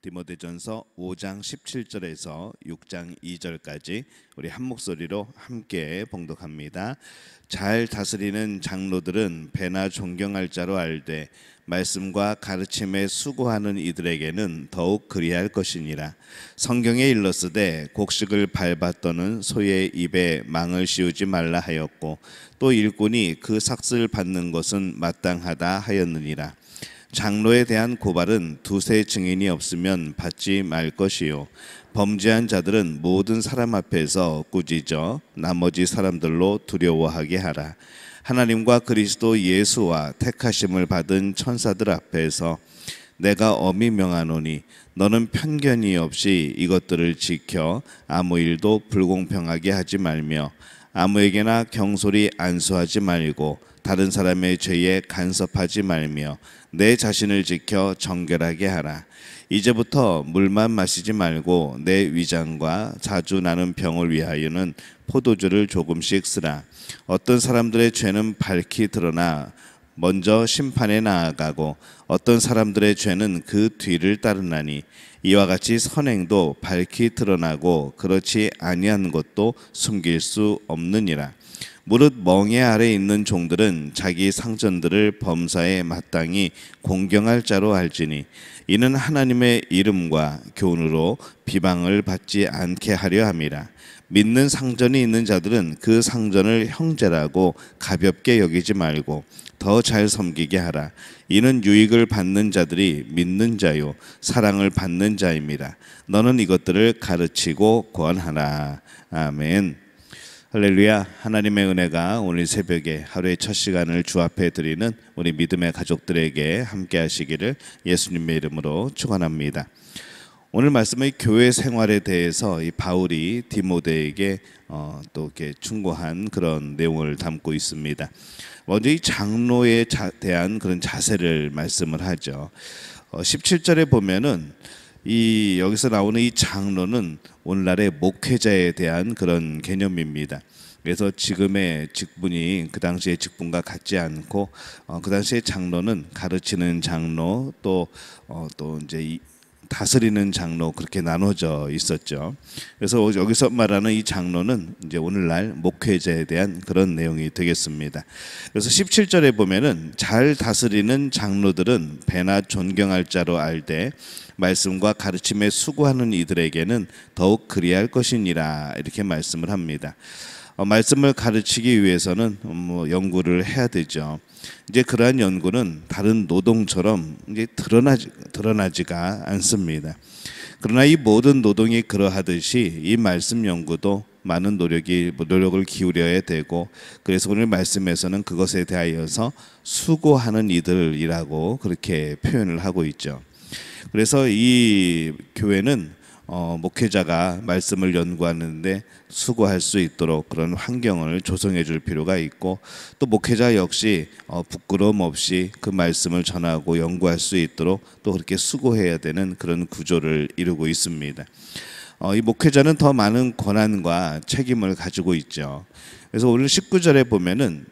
디모데전서 5장 17절에서 6장 2절까지 우리 한 목소리로 함께 봉독합니다. 잘 다스리는 장로들은 배나 존경할 자로 알되 말씀과 가르침에 수고하는 이들에게는 더욱 그리할 것이니라. 성경에 일렀으되 곡식을 밟아 떠는 소의 입에 망을 씌우지 말라 하였고 또 일꾼이 그 삭슬 받는 것은 마땅하다 하였느니라. 장로에 대한 고발은 두세 증인이 없으면 받지 말 것이요 범죄한 자들은 모든 사람 앞에서 꾸짖어 나머지 사람들로 두려워하게 하라. 하나님과 그리스도 예수와 택하심을 받은 천사들 앞에서 내가 엄히 명하노니 너는 편견이 없이 이것들을 지켜 아무 일도 불공평하게 하지 말며 아무에게나 경솔히 안수하지 말고 다른 사람의 죄에 간섭하지 말며 내 자신을 지켜 정결하게 하라. 이제부터 물만 마시지 말고 내 위장과 자주 나는 병을 위하여는 포도주를 조금씩 쓰라. 어떤 사람들의 죄는 밝히 드러나 먼저 심판에 나아가고 어떤 사람들의 죄는 그 뒤를 따르나니 이와 같이 선행도 밝히 드러나고 그렇지 아니한 것도 숨길 수 없느니라. 무릇 멍에 아래 있는 종들은 자기 상전들을 범사에 마땅히 공경할 자로 알지니 이는 하나님의 이름과 교훈으로 비방을 받지 않게 하려 함이라. 믿는 상전이 있는 자들은 그 상전을 형제라고 가볍게 여기지 말고 더 잘 섬기게 하라. 이는 유익을 받는 자들이 믿는 자요 사랑을 받는 자입니다. 너는 이것들을 가르치고 권하라. 아멘. 할렐루야. 하나님의 은혜가 오늘 새벽에 하루의 첫 시간을 주 앞에 드리는 우리 믿음의 가족들에게 함께 하시기를 예수님의 이름으로 축원합니다. 오늘 말씀의 교회 생활에 대해서 이 바울이 디모데에게 또 이렇게 충고한 그런 내용을 담고 있습니다. 먼저 이 장로에 대한 그런 자세를 말씀을 하죠. 17절에 보면은 여기서 나오는 이 장로는 오늘날의 목회자에 대한 그런 개념입니다. 그래서 지금의 직분이 그 당시의 직분과 같지 않고 그 당시의 장로는 가르치는 장로 또 이제 다스리는 장로 그렇게 나눠져 있었죠. 그래서 여기서 말하는 이 장로는 이제 오늘날 목회자에 대한 그런 내용이 되겠습니다. 그래서 17절에 보면은 잘 다스리는 장로들은 배나 존경할 자로 알되 말씀과 가르침에 수고하는 이들에게는 더욱 그리할 것이니라 이렇게 말씀을 합니다. 말씀을 가르치기 위해서는 연구를 해야 되죠. 이제 그러한 연구는 다른 노동처럼 이제 드러나지가 않습니다. 그러나 이 모든 노동이 그러하듯이 이 말씀 연구도 많은 노력을 기울여야 되고 그래서 오늘 말씀에서는 그것에 대하여서 수고하는 이들이라고 그렇게 표현을 하고 있죠. 그래서 이 교회는 목회자가 말씀을 연구하는데 수고할 수 있도록 그런 환경을 조성해 줄 필요가 있고 또 목회자 역시 부끄러움 없이 그 말씀을 전하고 연구할 수 있도록 또 그렇게 수고해야 되는 그런 구조를 이루고 있습니다. 이 목회자는 더 많은 권한과 책임을 가지고 있죠. 그래서 오늘 19절에 보면은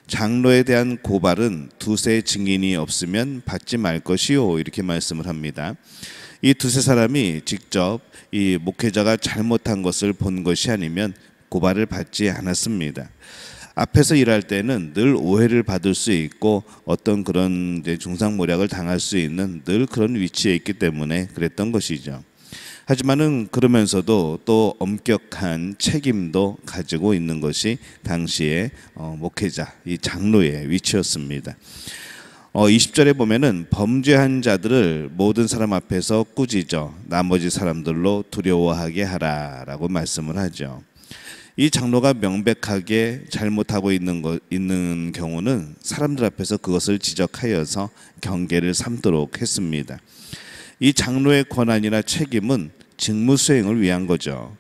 장로에 대한 고발은 두세 증인이 없으면 받지 말 것이요 이렇게 말씀을 합니다. 이 두세 사람이 직접 이 목회자가 잘못한 것을 본 것이 아니면 고발을 받지 않았습니다. 앞에서 일할 때는 늘 오해를 받을 수 있고 어떤 그런 이제 중상모략을 당할 수 있는 늘 그런 위치에 있기 때문에 그랬던 것이죠. 하지만은 그러면서도 또 엄격한 책임도 가지고 있는 것이 당시의 목회자, 이 장로의 위치였습니다. 20절에 보면은 범죄한 자들을 모든 사람 앞에서 꾸짖어 나머지 사람들로 두려워하게 하라라고 말씀을 하죠. 이 장로가 명백하게 잘못하고 있는 경우는 사람들 앞에서 그것을 지적하여서 경계를 삼도록 했습니다. 이 장로의 권한이나 책임은 직무 수행을 위한 거죠.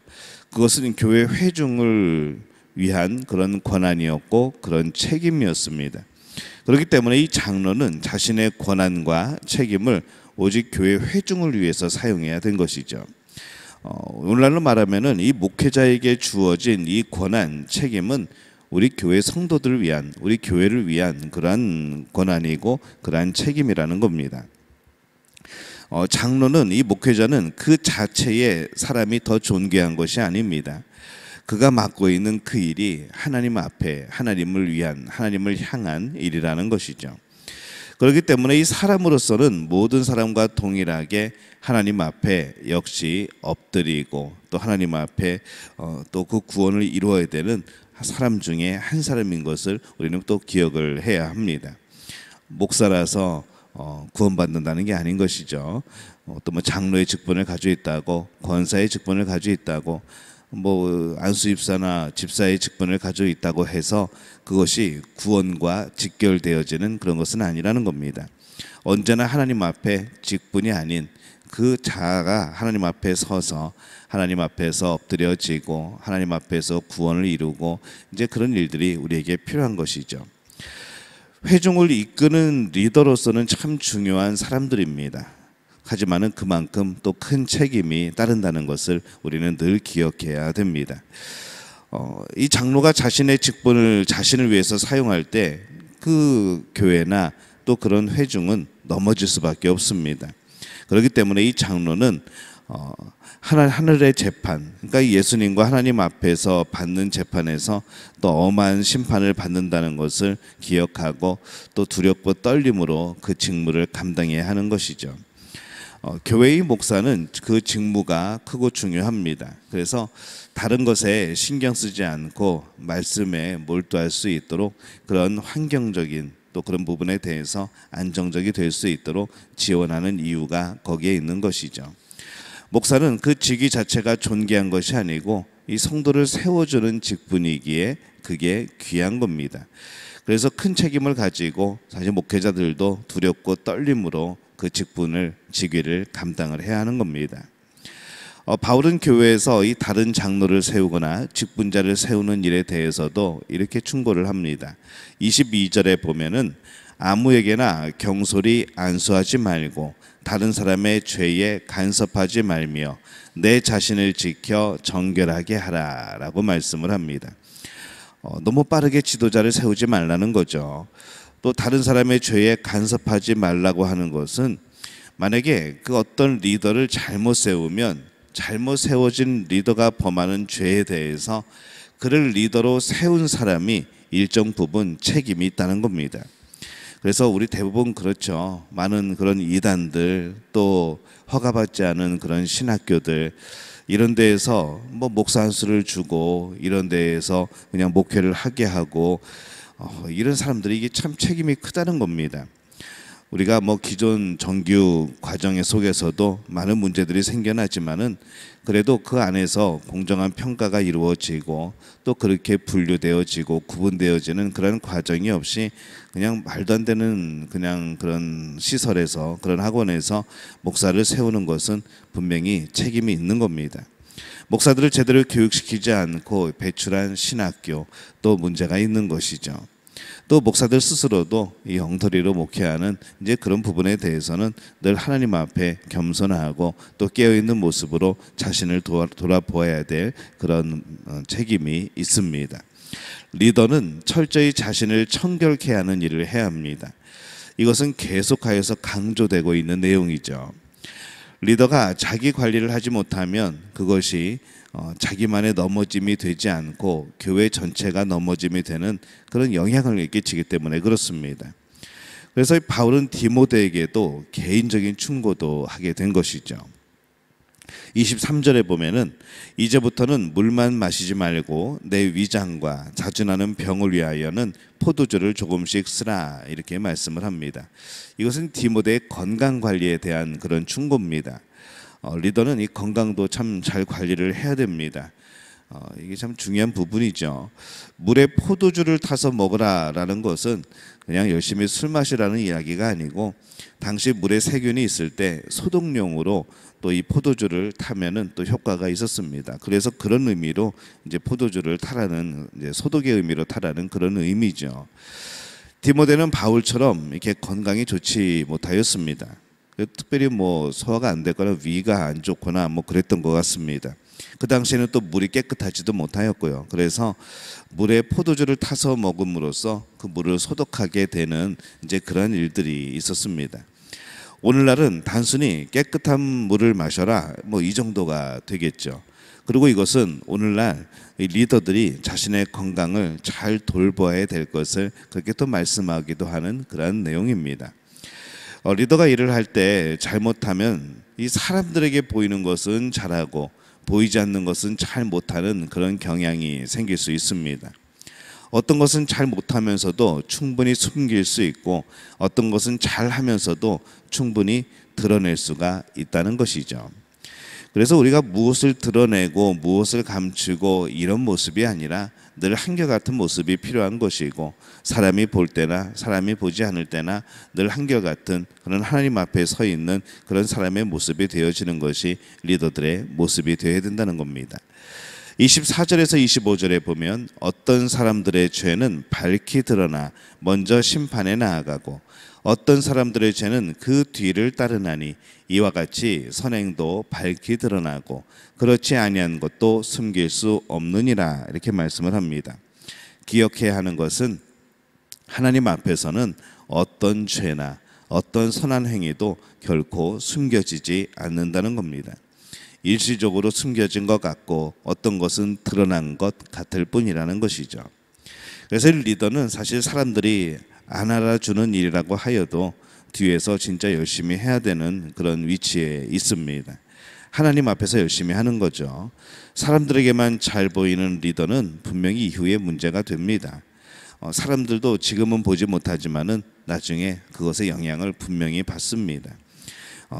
그것은 교회 회중을 위한 그런 권한이었고 그런 책임이었습니다. 그렇기 때문에 이 장로는 자신의 권한과 책임을 오직 교회 회중을 위해서 사용해야 된 것이죠. 오늘날로 말하면은 이 목회자에게 주어진 이 권한, 책임은 우리 교회 성도들을 위한, 우리 교회를 위한 그러한 권한이고 그러한 책임이라는 겁니다. 장로는 이 목회자는 그 자체의 사람이 더 존귀한 것이 아닙니다. 그가 맡고 있는 그 일이 하나님 앞에 하나님을 위한 하나님을 향한 일이라는 것이죠. 그렇기 때문에 이 사람으로서는 모든 사람과 동일하게 하나님 앞에 역시 엎드리고 또 하나님 앞에 또 그 구원을 이루어야 되는 사람 중에 한 사람인 것을 우리는 또 기억을 해야 합니다. 목사라서 구원받는다는 게 아닌 것이죠. 또 뭐 장로의 직분을 가지고 있다고, 권사의 직분을 가지고 있다고, 뭐 안수집사나 집사의 직분을 가지고 있다고 해서 그것이 구원과 직결되어지는 그런 것은 아니라는 겁니다. 언제나 하나님 앞에 직분이 아닌 그 자아가 하나님 앞에 서서 하나님 앞에서 엎드려지고 하나님 앞에서 구원을 이루고 이제 그런 일들이 우리에게 필요한 것이죠. 회중을 이끄는 리더로서는 참 중요한 사람들입니다. 하지만은 그만큼 또 큰 책임이 따른다는 것을 우리는 늘 기억해야 됩니다. 이 장로가 자신의 직분을 자신을 위해서 사용할 때 그 교회나 또 그런 회중은 넘어질 수밖에 없습니다. 그렇기 때문에 이 장로는 하늘의 재판, 그러니까 예수님과 하나님 앞에서 받는 재판에서 또 엄한 심판을 받는다는 것을 기억하고 또 두렵고 떨림으로 그 직무를 감당해야 하는 것이죠. 교회의 목사는 그 직무가 크고 중요합니다. 그래서 다른 것에 신경 쓰지 않고 말씀에 몰두할 수 있도록 그런 환경적인 또 그런 부분에 대해서 안정적이 될 수 있도록 지원하는 이유가 거기에 있는 것이죠. 목사는 그 직위 자체가 존귀한 것이 아니고 이 성도를 세워주는 직분이기에 그게 귀한 겁니다. 그래서 큰 책임을 가지고 사실 목회자들도 두렵고 떨림으로 그 직분을 직위를 감당을 해야 하는 겁니다. 바울은 교회에서 이 다른 장로를 세우거나 직분자를 세우는 일에 대해서도 이렇게 충고를 합니다. 22절에 보면은 아무에게나 경솔히 안수하지 말고 다른 사람의 죄에 간섭하지 말며 내 자신을 지켜 정결하게 하라라고 말씀을 합니다. 너무 빠르게 지도자를 세우지 말라는 거죠. 또 다른 사람의 죄에 간섭하지 말라고 하는 것은 만약에 그 어떤 리더를 잘못 세우면 잘못 세워진 리더가 범하는 죄에 대해서 그를 리더로 세운 사람이 일정 부분 책임이 있다는 겁니다. 그래서 우리 대부분 그렇죠. 많은 그런 이단들 또 허가받지 않은 그런 신학교들 이런 데에서 뭐 목사 한 수를 주고 이런 데에서 그냥 목회를 하게 하고 이런 사람들이 이게 참 책임이 크다는 겁니다. 우리가 뭐 기존 정규 과정 속에서도 많은 문제들이 생겨나지만은 그래도 그 안에서 공정한 평가가 이루어지고 또 그렇게 분류되어지고 구분되어지는 그런 과정이 없이 그냥 말도 안 되는 그냥 그런 시설에서 그런 학원에서 목사를 세우는 것은 분명히 책임이 있는 겁니다. 목사들을 제대로 교육시키지 않고 배출한 신학교 또 문제가 있는 것이죠. 또 목사들 스스로도 이 엉터리로 목회하는 이제 그런 부분에 대해서는 늘 하나님 앞에 겸손하고 또 깨어있는 모습으로 자신을 돌아보아야 될 그런 책임이 있습니다. 리더는 철저히 자신을 청결케 하는 일을 해야 합니다. 이것은 계속하여서 강조되고 있는 내용이죠. 리더가 자기 관리를 하지 못하면 그것이 자기만의 넘어짐이 되지 않고 교회 전체가 넘어짐이 되는 그런 영향을 끼치기 때문에 그렇습니다. 그래서 바울은 디모데에게도 개인적인 충고도 하게 된 것이죠. 23절에 보면은 이제부터는 물만 마시지 말고 내 위장과 자주 나는 병을 위하여는 포도주를 조금씩 쓰라 이렇게 말씀을 합니다. 이것은 디모데의 건강 관리에 대한 그런 충고입니다. 리더는 이 건강도 참 잘 관리를 해야 됩니다. 이게 참 중요한 부분이죠. 물에 포도주를 타서 먹으라라는 것은 그냥 열심히 술 마시라는 이야기가 아니고 당시 물에 세균이 있을 때 소독용으로 또 이 포도주를 타면은 또 효과가 있었습니다. 그래서 그런 의미로 이제 포도주를 타라는 이제 소독의 의미로 타라는 그런 의미죠. 디모데는 바울처럼 이렇게 건강이 좋지 못하였습니다. 특별히 뭐 소화가 안 되거나 위가 안 좋거나 뭐 그랬던 것 같습니다. 그 당시에는 또 물이 깨끗하지도 못하였고요. 그래서 물에 포도주를 타서 먹음으로써 그 물을 소독하게 되는 이제 그런 일들이 있었습니다. 오늘날은 단순히 깨끗한 물을 마셔라 뭐 이 정도가 되겠죠. 그리고 이것은 오늘날 이 리더들이 자신의 건강을 잘 돌봐야 될 것을 그렇게 또 말씀하기도 하는 그러한 내용입니다. 리더가 일을 할 때 잘못하면 이 사람들에게 보이는 것은 잘하고 보이지 않는 것은 잘 못하는 그런 경향이 생길 수 있습니다. 어떤 것은 잘 못하면서도 충분히 숨길 수 있고 어떤 것은 잘하면서도 충분히 드러낼 수가 있다는 것이죠. 그래서 우리가 무엇을 드러내고 무엇을 감추고 이런 모습이 아니라 늘 한결같은 모습이 필요한 것이고 사람이 볼 때나 사람이 보지 않을 때나 늘 한결같은 그런 하나님 앞에 서 있는 그런 사람의 모습이 되어지는 것이 리더들의 모습이 되어야 된다는 겁니다. 24절에서 25절에 보면 어떤 사람들의 죄는 밝히 드러나 먼저 심판에 나아가고 어떤 사람들의 죄는 그 뒤를 따르나니 이와 같이 선행도 밝히 드러나고 그렇지 아니한 것도 숨길 수 없느니라 이렇게 말씀을 합니다. 기억해야 하는 것은 하나님 앞에서는 어떤 죄나 어떤 선한 행위도 결코 숨겨지지 않는다는 겁니다. 일시적으로 숨겨진 것 같고 어떤 것은 드러난 것 같을 뿐이라는 것이죠. 그래서 리더는 사실 사람들이 안 알아주는 일이라고 하여도 뒤에서 진짜 열심히 해야 되는 그런 위치에 있습니다. 하나님 앞에서 열심히 하는 거죠. 사람들에게만 잘 보이는 리더는 분명히 이후에 문제가 됩니다. 사람들도 지금은 보지 못하지만은 나중에 그것의 영향을 분명히 받습니다.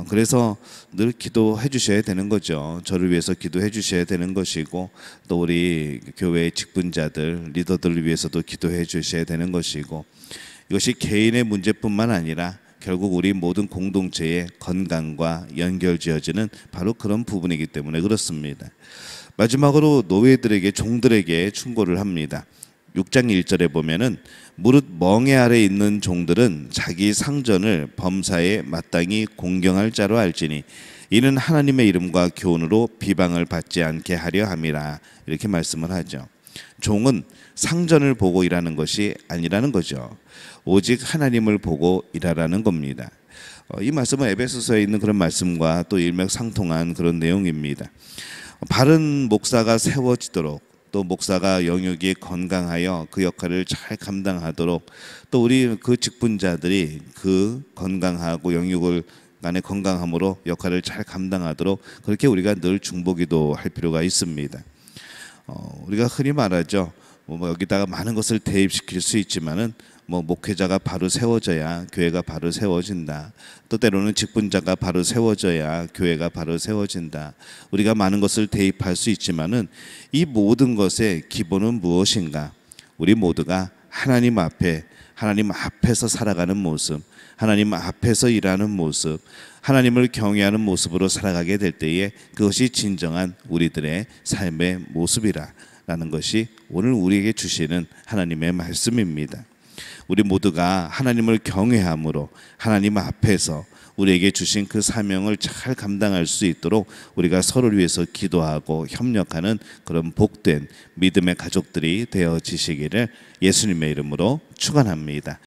그래서 늘 기도해 주셔야 되는 거죠. 저를 위해서 기도해 주셔야 되는 것이고 또 우리 교회의 직분자들, 리더들을 위해서도 기도해 주셔야 되는 것이고 이것이 개인의 문제뿐만 아니라 결국 우리 모든 공동체의 건강과 연결지어지는 바로 그런 부분이기 때문에 그렇습니다. 마지막으로 노예들에게 종들에게 충고를 합니다. 6장 1절에 보면은 무릇 멍에 아래 있는 종들은 자기 상전을 범사에 마땅히 공경할 자로 알지니 이는 하나님의 이름과 교훈으로 비방을 받지 않게 하려 함이라 이렇게 말씀을 하죠. 종은 상전을 보고 일하는 것이 아니라는 거죠. 오직 하나님을 보고 일하라는 겁니다. 이 말씀은 에베소서에 있는 그런 말씀과 또 일맥상통한 그런 내용입니다. 바른 목사가 세워지도록 또 목사가 영육이 건강하여 그 역할을 잘 감당하도록 또 우리 그 직분자들이 그 건강하고 영육을 간의 건강함으로 역할을 잘 감당하도록 그렇게 우리가 늘 중보기도 할 필요가 있습니다. 우리가 흔히 말하죠. 여기다가 많은 것을 대입시킬 수 있지만은 목회자가 바로 세워져야 교회가 바로 세워진다. 또 때로는 직분자가 바로 세워져야 교회가 바로 세워진다. 우리가 많은 것을 대입할 수 있지만은 이 모든 것의 기본은 무엇인가? 우리 모두가 하나님 앞에서 살아가는 모습, 하나님 앞에서 일하는 모습, 하나님을 경외하는 모습으로 살아가게 될 때에 그것이 진정한 우리들의 삶의 모습이라는 것이 오늘 우리에게 주시는 하나님의 말씀입니다. 우리 모두가 하나님을 경외함으로 하나님 앞에서 우리에게 주신 그 사명을 잘 감당할 수 있도록 우리가 서로를 위해서 기도하고 협력하는 그런 복된 믿음의 가족들이 되어지시기를 예수님의 이름으로 축원합니다.